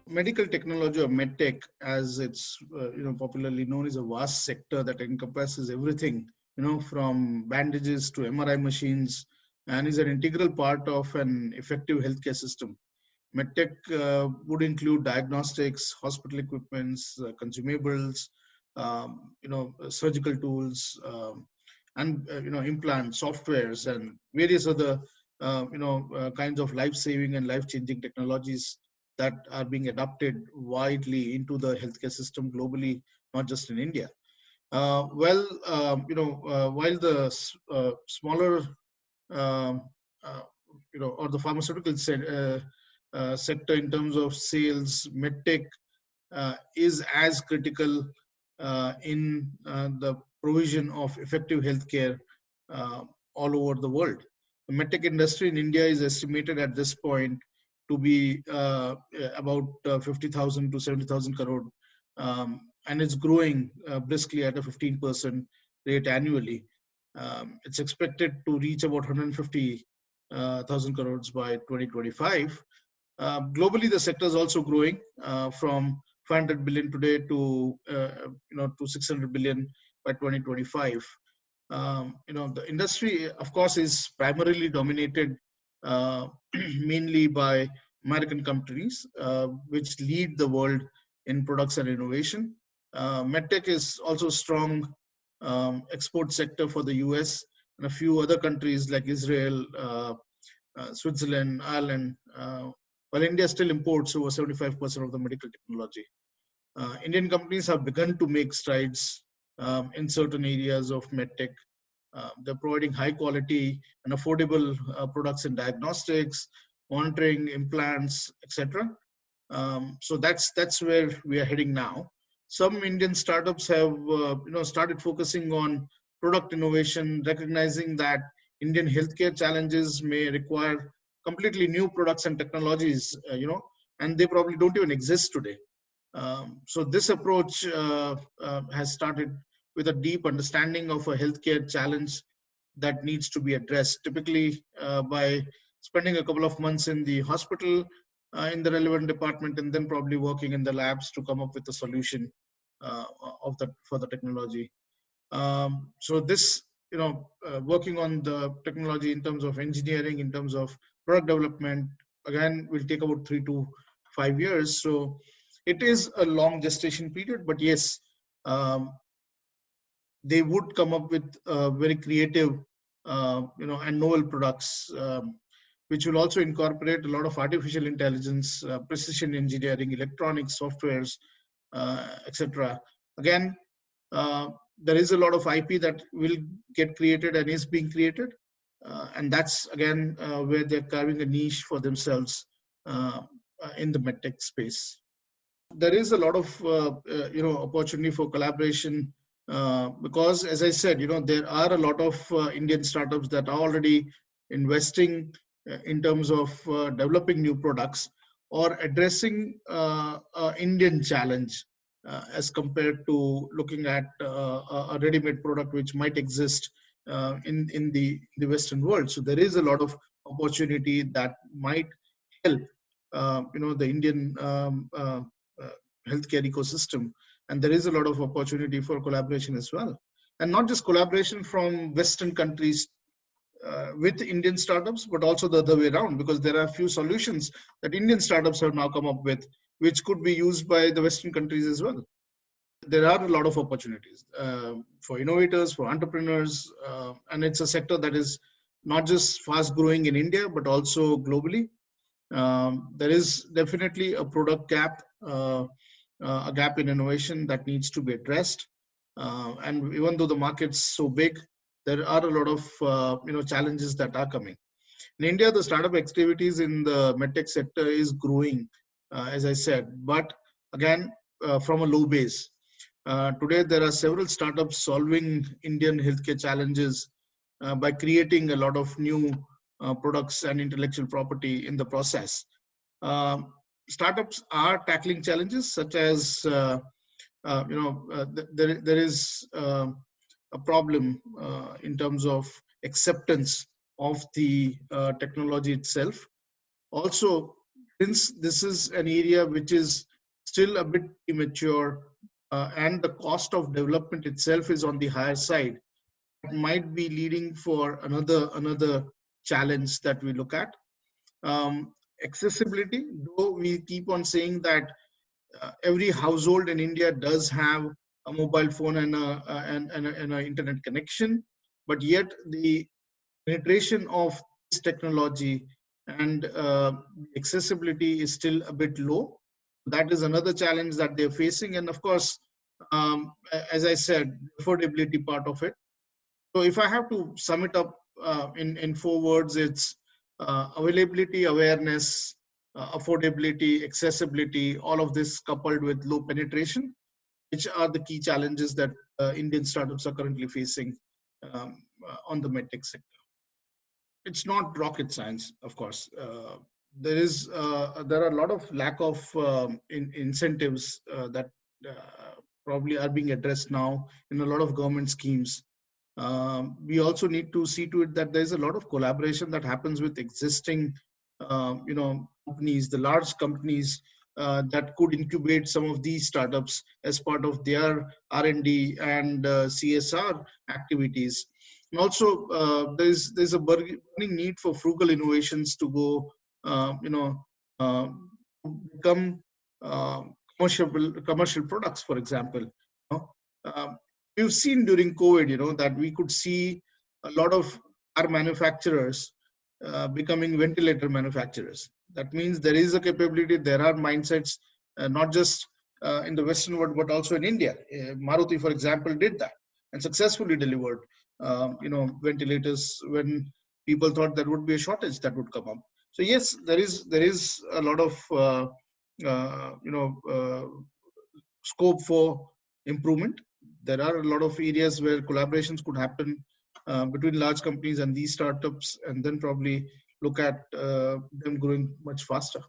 Medical technology or medtech, as it's popularly known, is a vast sector that encompasses everything, from bandages to MRI machines, and is an integral part of an effective healthcare system. MedTech would include diagnostics, hospital equipments, consumables, surgical tools, and implants, softwares, and various other kinds of life-saving and life-changing technologies that are being adopted widely into the healthcare system globally, not just in India. While the smaller um, uh, or the pharmaceutical sector in terms of sales, medtech is as critical in the provision of effective healthcare uh, all over the world. The medtech industry in India is estimated at this point to be about 50,000 to 70,000 crore, and it's growing briskly at a 15% rate annually. It's expected to reach about 150,000 crores by 2025. Globally, the sector is also growing from 500 billion today to 600 billion by 2025. The industry, of course, is primarily dominated uh, mainly by American companies, which lead the world in products and innovation. MedTech is also strong export sector for the US and a few other countries like Israel, Switzerland, Ireland, while India still imports over 75% of the medical technology. Indian companies have begun to make strides in certain areas of medtech. They're providing high quality and affordable products in diagnostics, monitoring, implants, etc. So that's where we are heading now. Some Indian startups have started focusing on product innovation, recognizing that Indian healthcare challenges may require completely new products and technologies, and they probably don't even exist today. So this approach has started with a deep understanding of a healthcare challenge that needs to be addressed, typically by spending a couple of months in the hospital, in the relevant department, and then probably working in the labs to come up with a solution of that for the technology. So this, working on the technology in terms of engineering, in terms of product development, again, will take about 3 to 5 years. So it is a long gestation period, but yes, um, they would come up with very creative, and novel products, which will also incorporate a lot of artificial intelligence, precision engineering, electronics, softwares, etc. Again, there is a lot of IP that will get created and is being created, and that's again where they're carving a niche for themselves in the medtech space. There is a lot of opportunity for collaboration because, as I said, there are a lot of Indian startups that are already investing in terms of developing new products or addressing Indian challenge as compared to looking at a ready-made product which might exist in the Western world. So there is a lot of opportunity that might help the Indian uh, healthcare ecosystem, and there is a lot of opportunity for collaboration as well, and not just collaboration from Western countries with Indian startups, but also the other way around, because there are a few solutions that Indian startups have now come up with, which could be used by the Western countries as well. There are a lot of opportunities for innovators, for entrepreneurs, and it's a sector that is not just fast growing in India, but also globally. There is definitely a product gap, a gap in innovation that needs to be addressed. And even though the market's so big, there are a lot of challenges that are coming. In India, the startup activities in the medtech sector is growing, as I said, but again, from a low base. Today, there are several startups solving Indian healthcare challenges by creating a lot of new products and intellectual property in the process. Um, Startups are tackling challenges such as there is a problem in terms of acceptance of the technology itself. Also, since this is an area which is still a bit immature, and the cost of development itself is on the higher side, it might be leading for another challenge that we look at. Accessibility, though we keep on saying that every household in India does have a mobile phone and an internet connection, but yet the penetration of this technology and accessibility is still a bit low. That is another challenge that they're facing, and of course, as I said, affordability part of it. So if I have to sum it up in 4 words, it's availability, awareness, affordability, accessibility, all of this coupled with low penetration, which are the key challenges that Indian startups are currently facing on the medtech sector. It's not rocket science, of course. There are a lot of lack of incentives that probably are being addressed now in a lot of government schemes. We also need to see to it that there's a lot of collaboration that happens with existing, companies, the large companies that could incubate some of these startups as part of their R&D and CSR activities. And also, there's a burning need for frugal innovations to go, uh, become uh, commercial products, for example. Uh, we've seen during COVID, that we could see a lot of car manufacturers becoming ventilator manufacturers. That means there is a capability, there are mindsets, not just in the Western world, but also in India. Maruti, for example, did that and successfully delivered, ventilators when people thought there would be a shortage that would come up. So yes, there is a lot of uh, you know uh, scope for improvement. There are a lot of areas where collaborations could happen between large companies and these startups, and then probably look at them growing much faster.